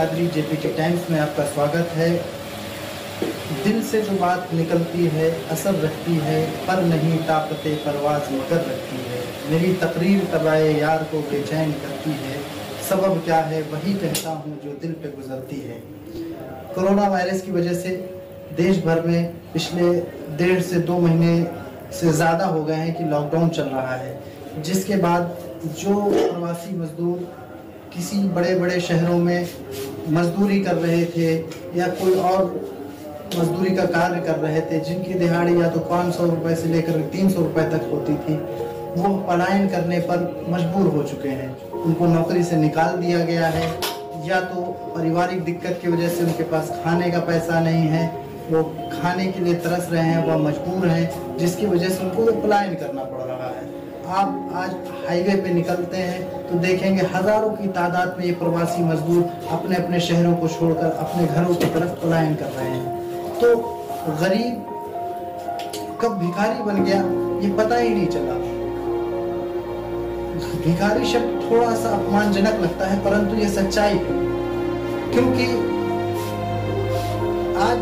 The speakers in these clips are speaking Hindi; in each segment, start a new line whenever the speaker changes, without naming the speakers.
कादरी, जेपीके टाइम्स में आपका स्वागत है। दिल से जो बात निकलती है असर रखती है, पर नहीं ताकते परवाज़ कर रखती है। मेरी तकरीर तबाए यार को बेचैन करती है, सबब क्या है वही कहता हूँ जो दिल पे गुजरती है। कोरोना वायरस की वजह से देश भर में पिछले 1.5 से 2 महीने से ज़्यादा हो गए हैं कि लॉकडाउन चल रहा है, जिसके बाद जो प्रवासी मजदूर किसी बड़े बड़े शहरों में मजदूरी कर रहे थे या कोई और मजदूरी का कार्य कर रहे थे, जिनकी दिहाड़ी या तो 500 रुपये से लेकर 300 रुपये तक होती थी, वो पलायन करने पर मजबूर हो चुके हैं। उनको नौकरी से निकाल दिया गया है, या तो पारिवारिक दिक्कत की वजह से उनके पास खाने का पैसा नहीं है, वो खाने के लिए तरस रहे हैं, वह मजबूर हैं, जिसकी वजह से उनको पलायन करना पड़ रहा है। आप आज हाईवे पे निकलते हैं तो देखेंगे हज़ारों की तादाद में ये प्रवासी मजदूर अपने अपने शहरों को छोड़कर अपने घरों की तरफ पलायन कर रहे हैं। तो गरीब कब भिखारी बन गया ये पता ही नहीं चला। भिखारी शब्द थोड़ा सा अपमानजनक लगता है, परंतु ये सच्चाई है, क्योंकि आज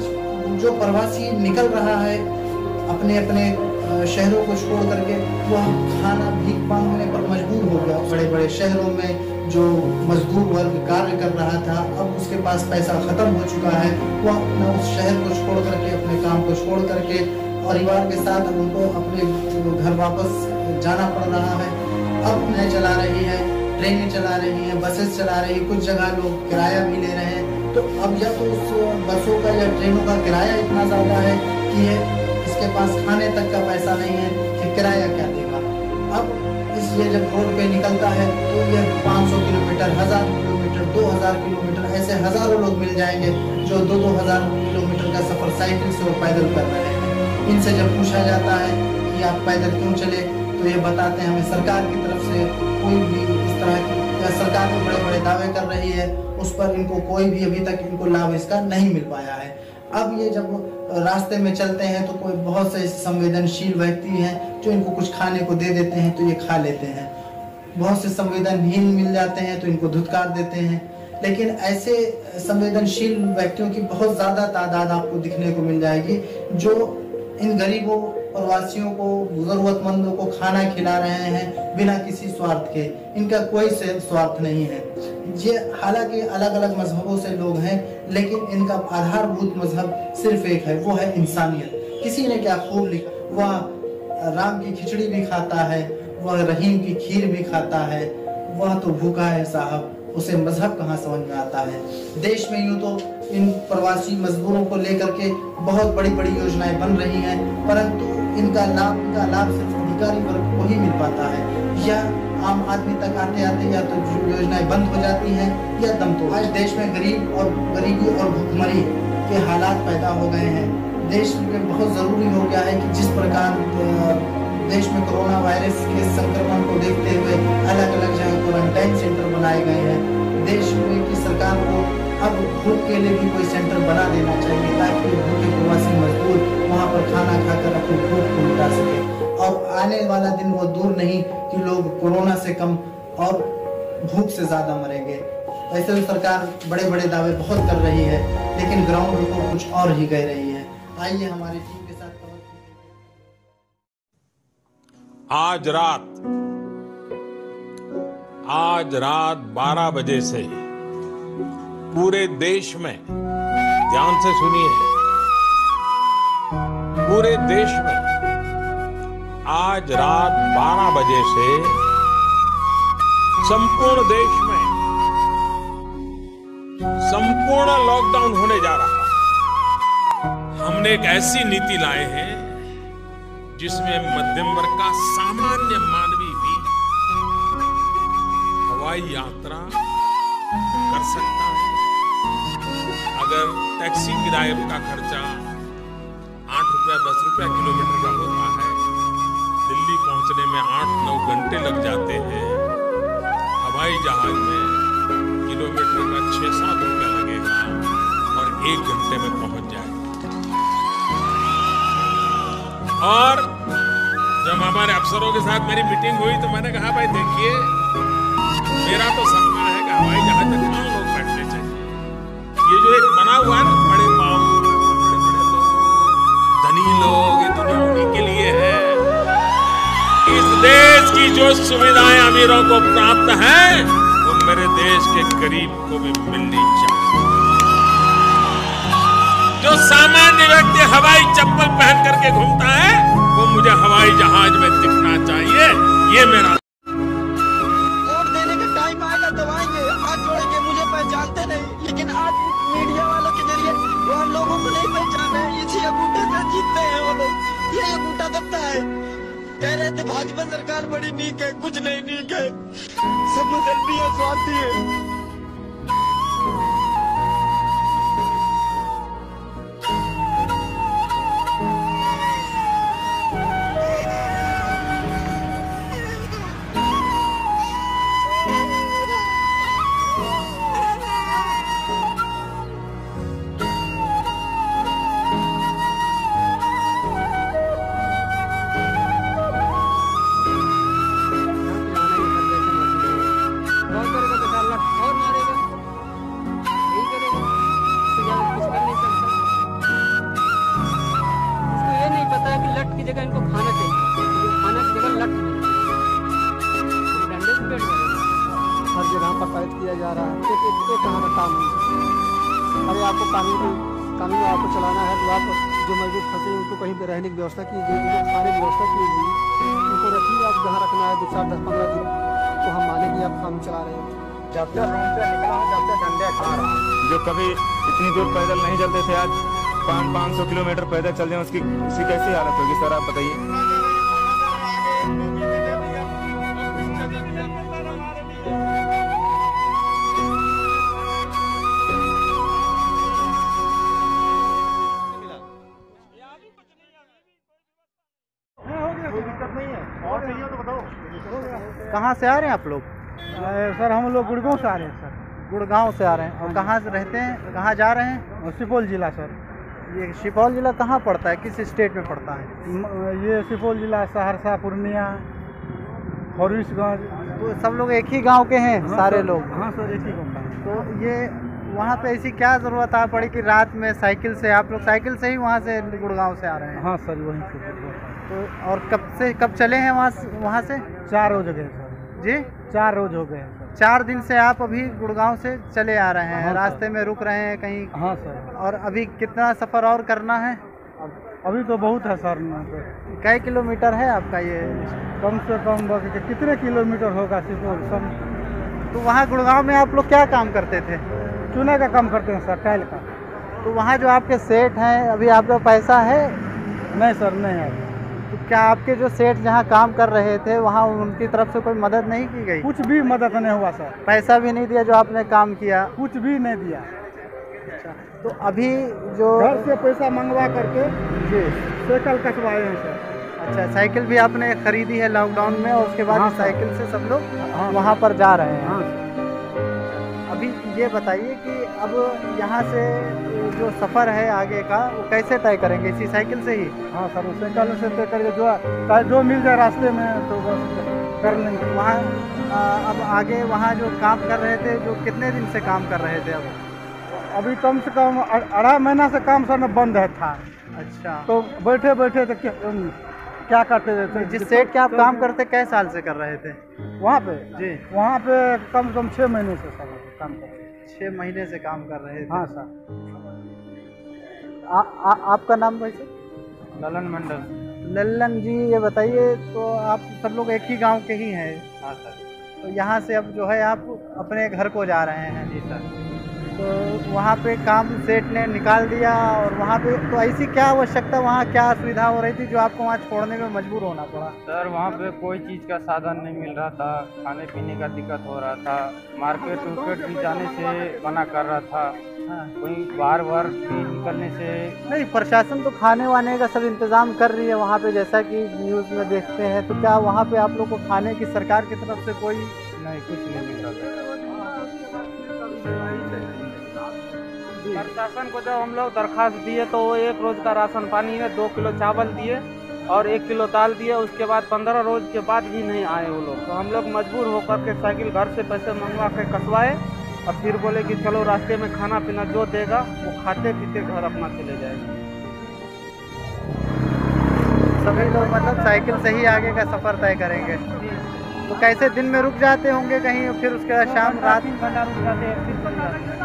जो प्रवासी निकल रहा है अपने अपने शहरों को छोड़ करके, वह खाना भीख मांगने पर मजबूर हो गया। बड़े बड़े शहरों में जो मजदूर वर्ग कार्य कर रहा था, अब उसके पास पैसा खत्म हो चुका है, वह अपना उस शहर को छोड़ करके, अपने काम को छोड़ करके परिवार के साथ उनको अपने घर वापस जाना पड़ रहा है। अब नए चला रही है, ट्रेनें चला रही हैं, बसेस चला रही, कुछ जगह लोग किराया भी ले रहे हैं। तो अब या तो उस बसों का या ट्रेनों का किराया इतना ज़्यादा है कि इसके पास खाने तक का पैसा नहीं है कि किराया क्या देगा। अब इसलिए जब रोड पे निकलता है तो ये 500 किलोमीटर, 1000 किलोमीटर, 2000 किलोमीटर, ऐसे हज़ारों लोग मिल जाएंगे जो 2-2000 किलोमीटर का सफ़र साइकिल से और पैदल कर रहे हैं। इनसे जब पूछा जाता है कि आप पैदल क्यों चले, तो ये बताते हैं हमें सरकार की तरफ से कोई भी इस तरह की, या सरकार भी बड़े बड़े दावे कर रही है, उस पर इनको कोई भी अभी तक इनको लाभ इसका नहीं मिल पाया है। अब ये जब रास्ते में चलते हैं तो कोई बहुत से संवेदनशील व्यक्ति हैं जो इनको कुछ खाने को दे देते हैं तो ये खा लेते हैं। बहुत से संवेदनहीन मिल जाते हैं तो इनको धुतकार देते हैं। लेकिन ऐसे संवेदनशील व्यक्तियों की बहुत ज़्यादा तादाद आपको दिखने को मिल जाएगी जो इन गरीबों प्रवासियों को, ज़रूरतमंदों को खाना खिला रहे हैं बिना किसी स्वार्थ के। इनका कोई स्वार्थ नहीं है। ये हालांकि अलग अलग मजहबों से लोग हैं, लेकिन इनका आधारभूत मजहब सिर्फ एक है, वो है इंसानियत। किसी ने क्या खूब लिखा, वह राम की खिचड़ी भी खाता है, वह रहीम की खीर भी खाता है, वह तो भूखा है साहब, उसे मजहब कहाँ समझ में आता है। देश में यूँ तो इन प्रवासी मजदूरों को लेकर के बहुत बड़ी बड़ी योजनाएं बन रही हैं, परंतु इनका लाभ सिर्फ अधिकारी वर्ग को ही मिल पाता है, या आम आदमी तक आते आते या तो योजनाएं बंद हो जाती हैं या दम तोड़। आज देश में गरीबी और भुखमरी के हालात पैदा हो गए हैं। देश में बहुत ज़रूरी हो गया है कि जिस प्रकार देश में कोरोना वायरस के संक्रमण को देखते हुए अलग अलग जगह क्वारंटाइन सेंटर बनाए गए हैं, देश में की सरकार को अब भूख के लिए भी कोई सेंटर बना देना चाहिए ताकि भूखे प्रवासी मजदूर वहाँ पर खाना खाकर अपनी भूख को मिटा सके। और आने वाला दिन वो दूर नहीं कि लोग कोरोना से कम और भूख से ज़्यादा मरेंगे। ऐसे तो सरकार बड़े बड़े दावे बहुत कर रही है, लेकिन ग्राउंड रिपोर्ट कुछ और ही कह रही है। आइए हमारी टीम के साथ
आज रात 12 बजे से पूरे देश में, ध्यान से सुनिए, पूरे देश में आज रात 12 बजे से संपूर्ण देश में संपूर्ण लॉकडाउन होने जा रहा है। हमने एक ऐसी नीति लाए हैं जिसमें मध्यम वर्ग का सामान्य मानवी भी हवाई यात्रा कर सकता है। अगर टैक्सी किराए का खर्चा 8 रुपया 10 रुपया किलोमीटर का होता है, दिल्ली पहुंचने में 8-9 घंटे लग जाते हैं, हवाई जहाज में किलोमीटर का 6-7 रुपया लगेगा और 1 घंटे में पहुंच जाएगा। और जब हमारे अफसरों के साथ मेरी मीटिंग हुई तो मैंने कहा भाई देखिए, मेरा तो सपना है कि हवाई जहाज में 9 लोग बैठने चाहिए, सुविधाएं अमीरों को प्राप्त हैं, वो मेरे देश के गरीब को भी मिलनी चाहिए। जो सामान्य व्यक्ति हवाई चप्पल पहन करके घूमता है, वो मुझे हवाई जहाज में दिखना चाहिए। ये मेरा
वोट देने का टाइम आएगा तो आएंगे, हाथ जोड़ेंगे, मुझे पहचानते नहीं, लेकिन आज मीडिया वालों के जरिए वो हम लोगों को नहीं पहचान रहे। इसी अंगूठे से जीतते हैं वो लोग। ये अंगूठा दबता है। कह रहे थे भाजपा सरकार बड़ी नीक है, कुछ नहीं नीक है, सब बदलती है, स्वार्थी है।
जगह इनको खाना चाहिए, खाना की जगह लट हर जगह पर कैद किया जा रहा है। एक कहाँ का काम है। अरे आपको कानून आपको चलाना है तो आप जो मजदूर फंसे उनको कहीं पे रहने की व्यवस्था कीजिए, खाने की व्यवस्था कीजिए, उनको रखिए। आप जहाँ रखना है 2, 4, 10, 15 दिन तो हम मानेंगे आप काम चला रहे हैं।
जब से रूम से निकला हूँ, जब से डंडे खा रहा हूँ। जो कभी इतनी दूर पैदल नहीं चलते थे, आज 500 किलोमीटर पैदल चल जाए, उसकी कैसी हालत होगी सर, आप बताइए।
कहाँ से आ रहे हैं आप लोग?
सर हम लोग गुड़गांव से आ रहे हैं सर।
गुड़गांव से आ रहे हैं। और कहाँ से रहते हैं, कहाँ जा रहे हैं?
सुपौल जिला सर।
ये सुपौल जिला कहाँ पड़ता है, किस स्टेट में पड़ता है?
ये सुपौल जिला सहरसा, पूर्णिया, फॉरबिसगंज।
तो सब लोग एक ही गांव के हैं?
हाँ
सारे
सर,
लोग?
हाँ सर, एक ही गाँव का।
तो ये वहाँ पे ऐसी क्या ज़रूरत आ पड़ी कि रात में साइकिल से, आप लोग साइकिल से ही वहाँ से गुड़गांव से आ रहे हैं?
हाँ सर, वहीं से।
तो और कब चले हैं वहाँ से?
4 रोज हो गए सर
जी,
4 रोज हो गए हैं सर।
4 दिन से आप अभी गुड़गांव से चले आ रहे हैं?
हाँ
रास्ते में रुक रहे हैं कहीं?
हाँ सर।
और अभी कितना सफ़र और करना है?
अभी तो बहुत है सर।
कई किलोमीटर है आपका ये?
कम से कम कितने किलोमीटर होगा सुपौल सब?
तो वहाँ गुड़गांव में आप लोग क्या काम करते थे?
चूने का काम करते हैं सर, टाइल का।
तो वहाँ जो आपके सेठ हैं, अभी आपका पैसा है?
नहीं सर, नहीं है।
तो क्या आपके जो सेठ जहाँ काम कर रहे थे वहाँ उनकी तरफ से कोई मदद नहीं की गई?
कुछ भी मदद नहीं हुआ सर।
पैसा भी नहीं दिया जो आपने काम किया?
कुछ भी नहीं दिया।
अच्छा, तो अभी जो
घर से पैसा मंगवा करके
जी
साइकिल कसवाए हैं सर।
अच्छा, साइकिल भी आपने खरीदी है लॉकडाउन में और उसके बाद
हाँ
साइकिल से सब लोग
हाँ
वहाँ पर जा रहे हैं?
हाँ।
अभी ये बताइए कि अब यहाँ से जो सफ़र है आगे का वो कैसे तय करेंगे, इसी साइकिल से ही?
हाँ सर, उस साइकिल से तय करके जो मिल जाए रास्ते में तो बस कर लेंगे।
वहाँ अब आगे वहाँ जो काम कर रहे थे, जो कितने दिन से काम कर रहे थे अब?
अभी कम से कम 2.5 महीना से काम सर में बंद है था।
अच्छा,
तो बैठे बैठे तो क्या करते थे?
जिस सेट के आप काम करते कै साल से कर रहे थे
वहाँ पे?
जी,
वहाँ पे कम से कम 6 महीने से सर काम कर रहे थे।
6 महीने से काम कर रहे थे?
हाँ सर।
आपका नाम वैसे?
ललन मंडल।
लल्लन जी, ये बताइए, तो आप सब लोग एक ही गांव के ही हैं?
हाँ सर।
तो यहाँ से अब जो है आप अपने घर को जा रहे हैं?
जी सर।
तो वहाँ पे काम सेठ ने निकाल दिया और वहाँ पे तो ऐसी क्या आवश्यकता, वहाँ क्या असुविधा हो रही थी जो आपको वहाँ छोड़ने में मजबूर होना पड़ा?
सर वहाँ पे कोई चीज़ का साधन नहीं मिल रहा था, खाने पीने का दिक्कत हो रहा था, मार्केट उर्केट भी जाने से मना कर रहा था।
हाँ।
कोई बार भी निकलने से
नहीं, प्रशासन तो खाने वाने का सब इंतज़ाम कर रही है वहाँ पे, जैसा कि न्यूज़ में देखते हैं। तो क्या वहाँ पे आप लोग को खाने की सरकार की तरफ से कोई
नहीं, कुछ नहीं मिल रहा था। प्रशासन को जब हम लोग दरखास्त दिए तो वो 1 रोज का राशन पानी है, 2 किलो चावल दिए और 1 किलो दाल दिए। उसके बाद 15 रोज के बाद भी नहीं आए वो लोग। तो हम लोग मजबूर होकर के साइकिल घर से पैसे मंगवा के कसवाए और फिर बोले कि चलो रास्ते में खाना पीना जो देगा वो खाते पीते घर अपना चले जाएंगे।
सभी लोग मतलब साइकिल से ही आगे का सफ़र तय करेंगे?
तो कैसे दिन में रुक जाते होंगे कहीं, फिर उसके बाद शाम रात
3 घंटा रुक जाते हैं, फिर चल जाते हैं।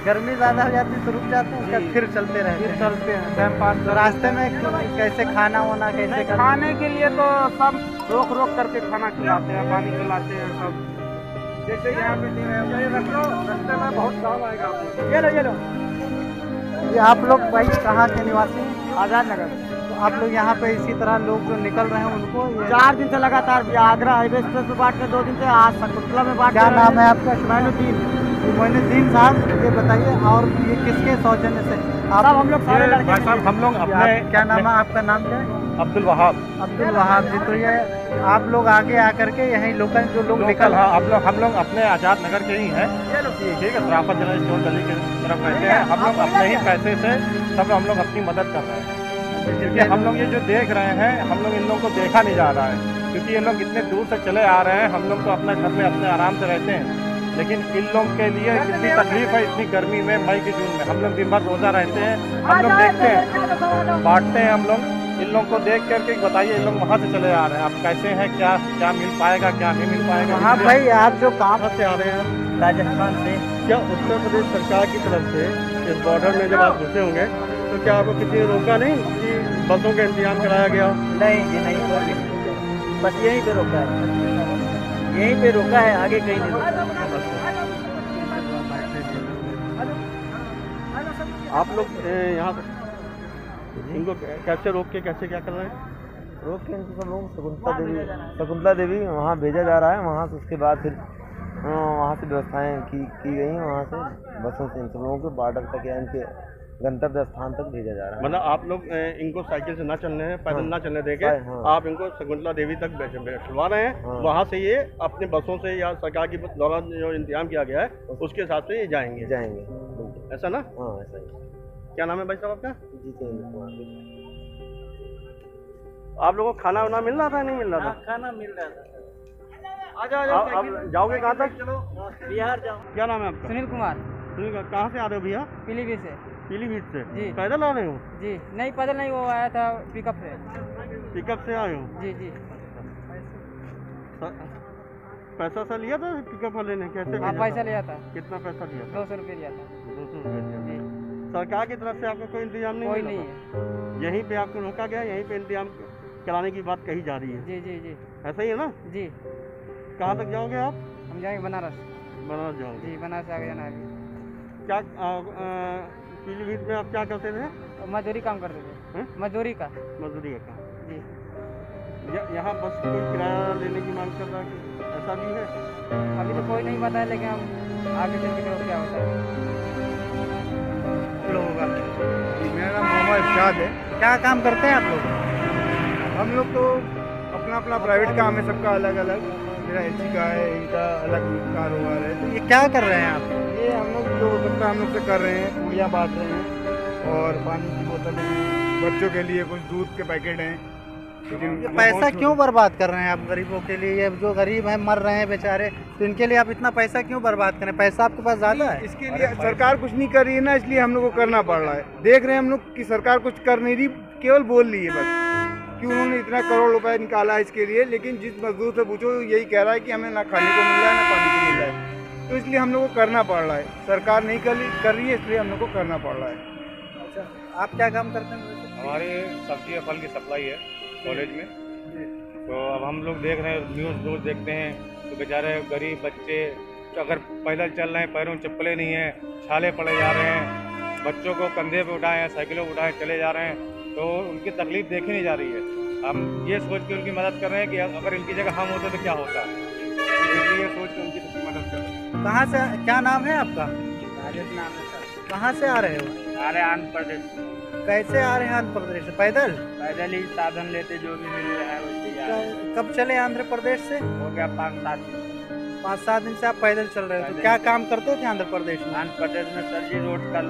गर्मी ज़्यादा हो जाती है तो रुक जाते हैं, उसके बाद फिर चलते रहते हैं।
चलते हैं टाइम पास।
तो रास्ते में कैसे खाना वाना कैसे
खाने के लिए तो सब रोक रोक करके खाना खिलाते हैं, पानी खिलाते हैं सब। जैसे यहाँ पे ये रख लो, रास्ते में बहुत काम आएगा आपको। ये लो।
ये आप लोग भाई कहाँ के निवासी हैं?
आज़ाद नगर।
तो आप लोग यहाँ पे इसी तरह लोग जो निकल रहे हैं उनको
4 दिन से लगातार आगरा हाईवे एक्सप्रेस में बांट के 2 दिन से आज शकुंतला में बांट।
क्या नाम है आपका?
मैनुद्दीन
साहब, ये बताइए, और ये किसके सौजन्य से आप?
हम लोग सारे लड़के
साहब हम लोग अपने
क्या नाम है आपका? नाम क्या है?
अब्दुल वहाब
जी। तो ये आप लोग आगे आकर के यहीं लोकल जो लोग निकल,
हाँ हम लोग अपने आज़ाद नगर के ही हैं, ठीक है, सराफत जनरल स्टोर गली की तरफ रहते हैं। हम लोग अपने ही पैसे से सब हम लोग अपनी मदद कर रहे हैं, क्योंकि हम लोग ये जो देख रहे हैं, हम लोग इन लोगों को देखा नहीं जा रहा है, क्योंकि ये लोग इतने दूर से चले आ रहे हैं। हम लोग तो अपने घर में अपने आराम से रहते हैं, लेकिन इन लोग के लिए कितनी तकलीफ है इतनी गर्मी में, मई के जून में। हम लोग दिन भर रोज़ा रहते हैं, हम लोग देखते हैं, बांटते हैं। हम लोग इन लोगों को देख करके बताइए, इन लोग वहाँ से चले आ रहे हैं, आप कैसे हैं, क्या मिल पाएगा, क्या नहीं मिल पाएगा।
हाँ भाई, आप जो कहाँ
से आ रहे हैं?
राजस्थान से।
क्या उत्तर प्रदेश सरकार की तरफ से इस बॉर्डर में जब आप घुसे होंगे तो क्या आपको किसी ने रोका नहीं कि बसों का इंतजाम कराया गया?
नहीं जी, नहीं, बस यहीं पे रोका है, यहीं पे रोका है, आगे कहीं नहीं रोका।
आप लोग यहाँ इनको कैसे रोक के कैसे क्या कर रहे हैं?
रोक के इनको सब लोग शकुंतला देवी वहाँ भेजा जा रहा है। वहाँ से उसके बाद फिर वहाँ से व्यवस्थाएं की गई हैं, वहाँ से बसों से इन सब लोगों को बॉर्डर तक या इनके गंतव्य स्थान तक भेजा जा रहा है।
मतलब आप लोग इनको साइकिल से ना चलने हैं, पैदल ना चलने देंगे, आप इनको शकुंतला देवी तक बैठवा रहे हैं। वहाँ से ये अपने बसों से या सरकार की द्वारा जो इंतजाम किया गया है उसके हिसाब से ये जाएंगे। ऐसा ना?
हाँ, ऐसा ही।
क्या नाम है भाई साहब आपका?
जितेंद्र कुमार।
आप लोगों को खाना वाना मिल रहा था नहीं मिल रहा था?
खाना मिल रहा था।
आप जाओगे कहाँ तक?
बिहार जाओ।
क्या नाम है आपका?
सुनील कुमार।
कहाँ से आ रहे हो भैया?
पीलीभीत से।
पीलीभीत से?
जी।
पैदल आ रहे हो?
जी नहीं, पैदल नहीं, वो आया था पिकअप से।
पिकअप से आए हो?
जी।
पैसा सा लिया था पिकअप वाले ने? कैसे?
हाँ, पैसा लिया था।
कितना पैसा लिया?
200 रुपये लिया था।
200 रुपये?
जी।
सरकार की तरफ से आपको कोई इंतजाम नहीं?
कोई नहीं है।
यहीं पे आपको रोका गया, यहीं पे इंतजाम कराने की बात कही जा रही है?
जी।
ऐसा ही है ना?
जी।
कहाँ तक जाओगे आप?
हम जाएंगे बनारस।
बनारस जाओगे?
जी, बनारस से आगे जाना है।
क्या पीलीभीत में आप क्या करते थे?
मजदूरी काम करते थे। मजदूरी का काम। जी।
यहाँ बस कोई किराया लेने की मांग कर रहा है, ऐसा भी है?
अभी तो कोई नहीं पता है, लेकिन हम आगे चल के क्या होता है।
मेरा नाम मोहम्मद इरशाद है।
क्या काम करते हैं आप लोग?
हम लोग तो अपना अपना प्राइवेट काम है, सबका अलग अलग। मेरा एसी का है, इनका अलग कारोबार है।
तो ये क्या कर रहे हैं आप?
ये हम लोग जो सबका हम लोग से कर रहे हैं, पूड़ियाँ बांट रहे हैं और पानी की बोतल है, बच्चों के लिए कुछ दूध के पैकेट हैं।
ये पैसा क्यों बर्बाद कर रहे हैं आप गरीबों के लिए? ये जो गरीब हैं मर रहे हैं बेचारे, तो इनके लिए आप इतना पैसा क्यों बर्बाद करें? पैसा आपके पास ज़्यादा है।
इसके लिए सरकार कुछ नहीं कर रही है ना, इसलिए हम लोग को करना पड़ रहा है। देख रहे हैं हम लोग कि सरकार कुछ कर नहीं रही, केवल बोल रही है बस कि उन्होंने इतना करोड़ रुपए निकाला है इसके लिए, लेकिन जिस मजदूर से पूछो यही कह रहा है कि हमें ना खाने को मिल रहा है ना पानी को मिल रहा है। तो इसलिए हम लोग को करना पड़ रहा है, सरकार नहीं कर रही है, इसलिए हम लोग को करना पड़ रहा है।
अच्छा, आप क्या काम करते हैं?
हमारे सब्जी और फल की सप्लाई है कॉलेज में। तो अब हम लोग देख रहे हैं, न्यूज़ रोज देखते हैं, तो बेचारे गरीब बच्चे अगर पैदल चल रहे हैं, पैरों में चप्पलें नहीं हैं, छाले पड़े जा रहे हैं, बच्चों को कंधे पे उठाए, साइकिलों पर उठाए चले जा रहे हैं, तो उनकी तकलीफ देखी नहीं जा रही है। हम ये सोच के उनकी मदद कर रहे हैं कि अगर इनकी जगह हम होते तो क्या होता, ये सोच के उनकी मदद कर रहे हैं।
कहाँ से, क्या नाम है आपका?
राजेश नाम है सर।
कहाँ से आ रहे हो?
आ रहे आंध्र प्रदेश।
कैसे आ रहे हैं आंध्र प्रदेश से? पैदल?
पैदल ही साधन लेते, जो भी मिल रहा है वैसे ही आ रहे हैं।
कब चले आंध्र प्रदेश से?
हो गया 5-7 दिन।
5-7 दिन से आप पैदल चल रहे हो। तो क्या काम करते थे आंध्र प्रदेश में?
आंध्र प्रदेश में सर जी रोड का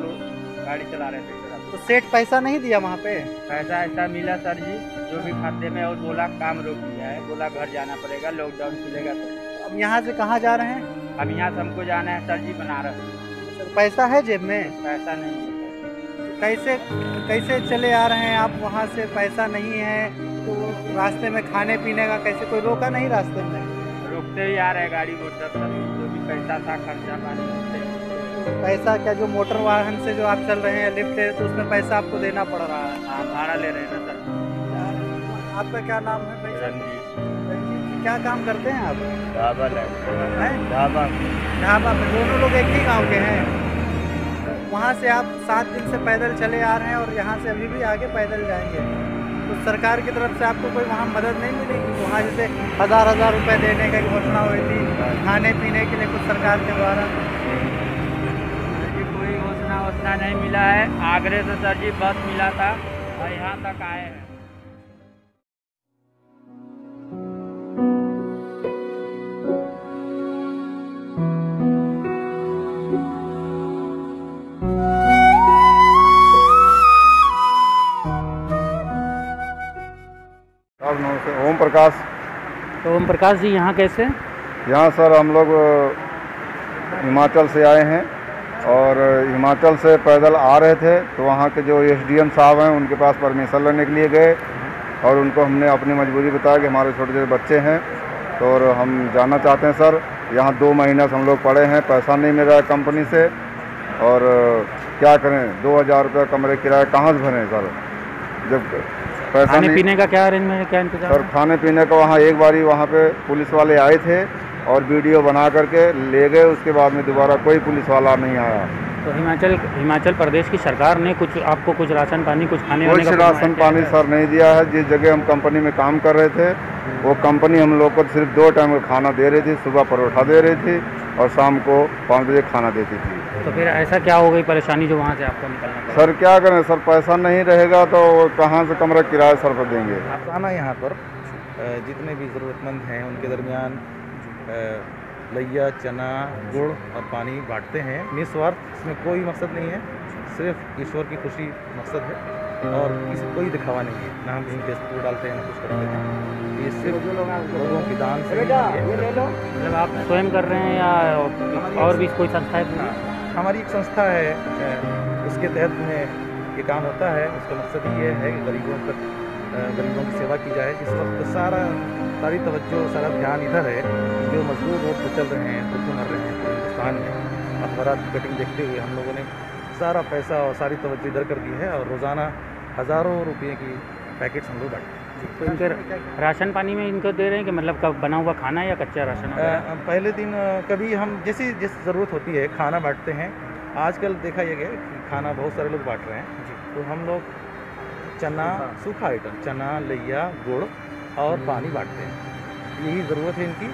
गाड़ी चला रहे थे।
तो सेठ पैसा नहीं दिया वहाँ पे?
पैसा ऐसा मिला सर जी, जो भी खाते में, और बोला काम रोक दिया है, बोला घर जाना पड़ेगा, लॉकडाउन खुलेगा तो।
अब यहाँ से कहाँ जा रहे हैं?
अब यहाँ से हमको जाना है सर जी बनारस।
पैसा है जेब में?
पैसा नहीं है।
कैसे कैसे चले आ रहे हैं आप? वहाँ से पैसा नहीं है तो रास्ते में खाने पीने का कैसे, कोई रोका नहीं रास्ते में?
रुकते ही आ रहे गाड़ी मोटर सब, जो भी पैसा था खर्चा पानी होते।
पैसा क्या, जो मोटर वाहन से जो आप चल रहे हैं लिफ्ट है तो उसमें पैसा आपको देना पड़ रहा है?
हाँ, भाड़ा ले रहे हैं ना सर।
आपका क्या नाम है भाई?
रंजीत।
रंजीत जी, क्या काम करते हैं आप?
ढाबा
ढाबा में। दोनों लोग एक ही गांव के हैं? वहाँ से आप 7 दिन से पैदल चले आ रहे हैं और यहाँ से अभी भी आगे पैदल जाएंगे, तो सरकार की तरफ से आपको कोई वहाँ मदद नहीं मिलेगी? वहाँ जैसे 1000 रुपये देने की घोषणा हुई थी खाने पीने के लिए कुछ सरकार के द्वारा?
कोई घोषणा नहीं मिला है। आगरे से सर जी बस मिला था और यहाँ तक आए हैं।
ओम प्रकाश।
तो ओम प्रकाश जी, यहाँ कैसे?
यहाँ सर हम लोग हिमाचल से आए हैं और हिमाचल से पैदल आ रहे थे, तो वहाँ के जो एसडीएम साहब हैं उनके पास परमिशन लेने के लिए गए और उनको हमने अपनी मजबूरी बताया कि हमारे छोटे छोटे बच्चे हैं तो और हम जाना चाहते हैं सर। यहाँ 2 महीने से हम लोग पड़े हैं, पैसा नहीं मिल रहा है कंपनी से और क्या करें, 2000 रुपये कमरे किराया कहाँ से भरें सर, जब पैसा
खाने
नहीं।
पीने का क्या अरेंजमेंट है, क्या इंतजाम?
सर खाने पीने का वहाँ एक बारी वहाँ पे पुलिस वाले आए थे और वीडियो बना करके ले गए, उसके बाद में दोबारा कोई पुलिस वाला नहीं आया।
तो हिमाचल प्रदेश की सरकार ने आपको कुछ राशन पानी, कुछ खाने वाने का
कुछ राशन पानी सर नहीं दिया है। जिस जगह हम कंपनी में काम कर रहे थे वो कंपनी हम लोग को सिर्फ 2 टाइम का खाना दे रही थी, सुबह परोठा दे रही थी और शाम को 5 बजे खाना देती थी।
तो फिर ऐसा क्या हो गई परेशानी जो वहाँ से आपको निकलना पड़ा?
सर क्या करें सर, पैसा नहीं रहेगा तो कहाँ से कमरा किराया सर पर देंगे?
खाना यहाँ पर जितने भी ज़रूरतमंद हैं उनके दरमियान लैया, चना, गुड़ और पानी बांटते हैं निस्वार्थ। इसमें कोई मकसद नहीं है, सिर्फ ईश्वर की खुशी मकसद है और किसी कोई दिखावा नहीं है। ना हम कहीं फेसबुक डालते हैं ना कुछ करते हैं, ये सिर्फ लोगों की दान से ही है।
मतलब आप स्वयं कर रहे हैं या और भी कोई संस्था है?
हमारी एक संस्था है, उसके तहत में ये काम होता है। उसका मकसद ये है कि गरीबों की सेवा की जाए। इस वक्त सारी तवज्जो, सारा ध्यान इधर है। जो मजदूर रोड पर चल रहे हैं, भूखे मर रहे हैं पूरे हिंदुस्तान में, अखबार की कटिंग देखते हुए हम लोगों ने सारा पैसा और सारी तवज्जो इधर कर दी है और रोज़ाना हज़ारों रुपये की पैकेट्स हम लोग बांटते हैं।
तो इनके राशन पानी में इनको दे रहे हैं कि मतलब कब बना हुआ खाना या कच्चा राशन?
पहले दिन कभी हम जैसी ज़रूरत होती है खाना बांटते हैं। आजकल देखा यह गया कि खाना बहुत सारे लोग बांट रहे हैं, तो हम लोग चना, सूखा आइटम, चना, लैया, गुड़ और पानी बांटते हैं। यही ज़रूरत है इनकी।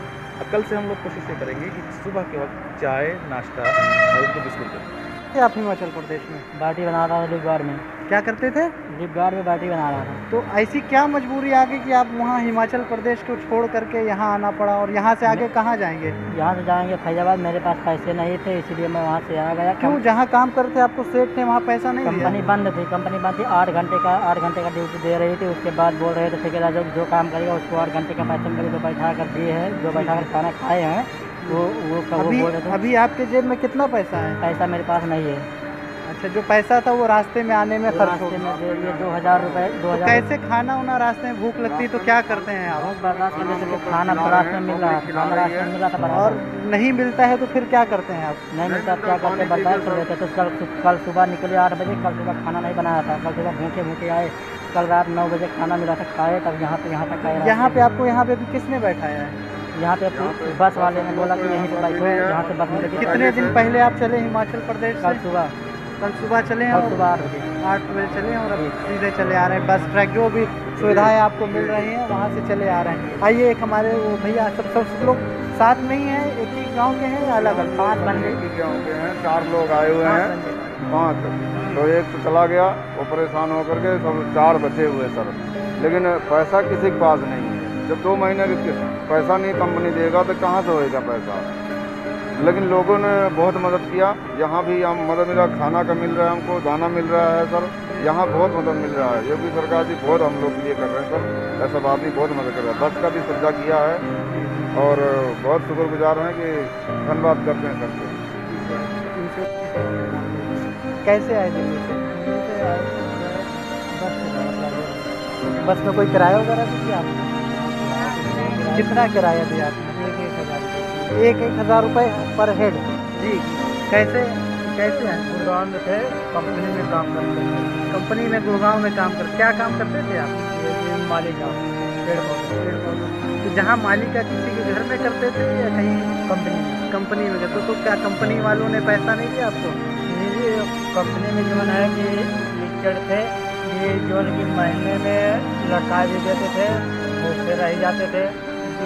कल से हम लोग कोशिश ये करेंगे कि सुबह के वक्त चाय, नाश्ता और उनको बिस्कुट दें।
क्या आप हिमाचल प्रदेश में
बाटी बना रहा था लिपगाड़ में।
क्या करते थे?
लिपगाड़ में बाटी बना रहा था।
तो ऐसी क्या मजबूरी आ गई कि आप वहाँ हिमाचल प्रदेश को छोड़ करके यहाँ आना पड़ा? और यहाँ से आगे कहाँ जाएंगे?
यहाँ से जाएंगे फैजाबाद। मेरे पास पैसे नहीं थे इसलिए मैं वहाँ से आ गया।
क्यों? जहाँ काम करते आपको सेठ ने वहाँ पैसा नहीं दिया?
कंपनी बंद थी। 8 घंटे का ड्यूटी दे रही थी। उसके बाद बोल रहे थे ठेकेदार जो काम करेगा उसको 8 घंटे का पैसा मिलेगा। जो बैठा कर दिए हैं, जो बैठा कर खाना खाए हैं वो बोल रहे थे।
अभी आपके जेब में कितना पैसा है?
पैसा मेरे पास नहीं है।
अच्छा, जो पैसा था वो रास्ते में आने में खर्च हो गया।
2000 रुपये।
तो कैसे खाना उना रास्ते में भूख लगती है तो क्या करते हैं आप?
बर्दाश्त करने से खाना रास्ते में मिल रहा था, रास्ते में मिल रहा था।
और नहीं मिलता है तो फिर क्या करते हैं आप?
नहीं मिलता क्या करते, बर्दाश्त कर लेते। तो कल सुबह निकले 8 बजे। कल सुबह खाना नहीं बनाया था। कल सुबह भूखे आए। कल रात 9 बजे खाना मिला था, खाए तब यहाँ तक आए।
यहाँ पे आपको यहाँ पे भी किसने बैठाया है?
यहाँ पे बस वाले ने बोला कि यहीं पे बैठो, यहाँ से बस मिलेगी।
कितने दिन पहले आप चले हिमाचल प्रदेश से? कल सुबह चले हैं?
सुबह 8
बजे चले हैं और अब सीधे चले आ रहे हैं। बस ट्रैक जो भी सुविधाएं आपको मिल रही हैं वहाँ से चले आ रहे हैं। आइए, एक हमारे वो भैया सब लोग साथ में ही हैं, एक ही गांव के हैं या अलग अलग?
5 बंदे
एक ही गाँव के हैं, 4 लोग आए हुए हैं। 5 तो एक तो चला गया, वो परेशान होकर के सब 4 बचे हुए सर। लेकिन पैसा किसी के पास नहीं है। जब 2 महीने के पैसा नहीं कंपनी देगा तो कहाँ से होएगा पैसा? लेकिन लोगों ने बहुत मदद किया। यहाँ भी हम मदद मिला, खाना का मिल रहा है, हमको दाना मिल रहा है सर। यहाँ बहुत मदद मिल रहा है। योगी सरकार जी बहुत हम लोग के लिए कर रहे हैं सर। ऐसा बात नहीं, बहुत मदद कर रहा है। बस का भी सुविधा किया है और बहुत शुक्रगुजार हैं कि धन्यवाद करते हैं सबको।
कैसे आए दिल्ली से?
बस में कोई किराया वगैरह भी दिया आपने? कितना किराया दिया आपने? 1,000 रुपये पर हेड जी। कैसे कैसे हैं? गुड़गांव में थे, कंपनी में काम करते थे। कंपनी में गुड़गांव में काम करते, क्या काम करते थे आप? माली का, पेड़ पौधे। तो जहाँ माली का किसी के घर में करते थे या कहीं कंपनी में करते? तो क्या कंपनी वालों ने पैसा नहीं दिया आपको?
मेरी कंपनी में जो है कि टीचर थे, ये जो है कि महीने में लड़का भी देते थे, भूखे रह जाते थे।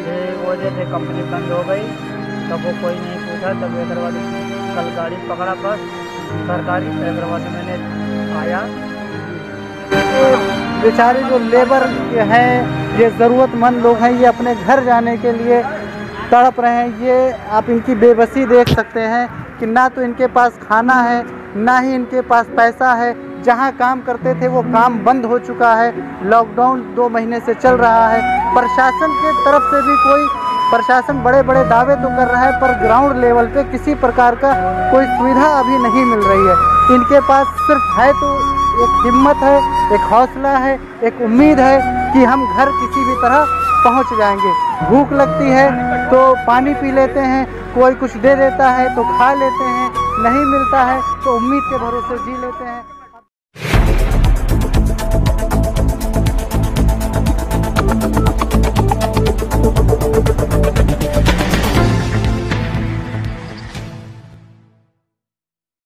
ये वजह से कंपनी बंद हो गई, तब वो कोई नहीं पूछा। तब हैदराबाद कल गाड़ी पकड़ा बस सरकारी, हैदराबाद मैंने आया।
बेचारे जो लेबर हैं, ये ज़रूरतमंद लोग हैं, ये अपने घर जाने के लिए तड़प रहे हैं। ये आप इनकी बेबसी देख सकते हैं कि ना तो इनके पास खाना है, ना ही इनके पास पैसा है। जहाँ काम करते थे वो काम बंद हो चुका है। लॉकडाउन 2 महीने से चल रहा है। प्रशासन के तरफ से भी प्रशासन बड़े बड़े दावे तो कर रहा है, पर ग्राउंड लेवल पे किसी प्रकार का कोई सुविधा अभी नहीं मिल रही है। इनके पास सिर्फ है तो एक हिम्मत है, एक हौसला है, एक उम्मीद है कि हम घर किसी भी तरह पहुंच जाएंगे। भूख लगती है तो पानी पी लेते हैं, कोई कुछ दे देता है तो खा लेते हैं, नहीं मिलता है तो उम्मीद के भरोसे जी लेते हैं।